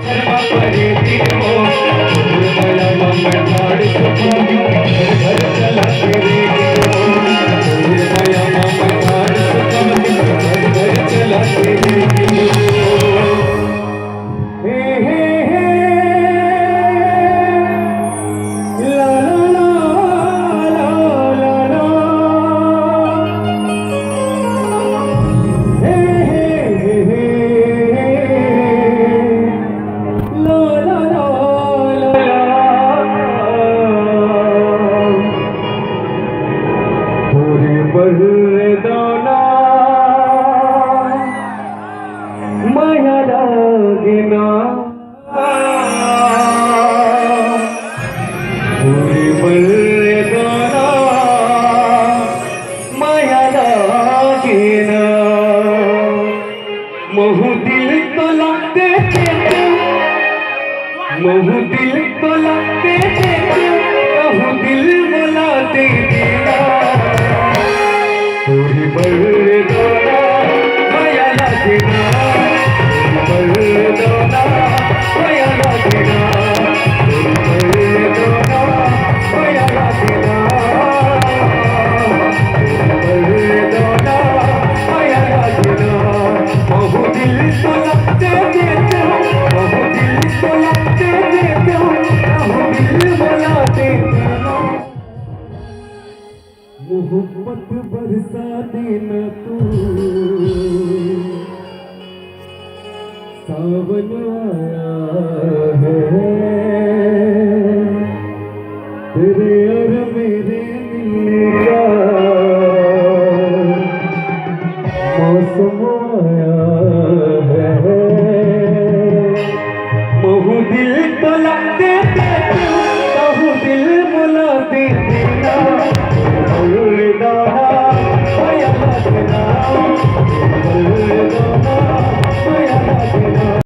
परे दिन हो दया मैं ठाड़ सुखावी घर चला तेरे दिन हो दया मैं ठाड़ सुखावी घर चला तेरे दिन हो हे हे हे ला ला ला ला ला हे हे हे ला ला ला पूरे बरदाना माया लागना पूरे बरदाना माया लागना महू दिल तो लगते थे महू दिल तो लगते थे कहूँ दिल बुलाते देना पूरी बरदाना माया लगना पूरी बरदाना माया लगना पूरी बरदाना माया लगना पूरी बरदाना माया लगना महू दिल तो लगते थे महू दिल तो लगते थे कहूँ दिल बुलाते देना मोहब्बत बरसा देना तू सावन आया है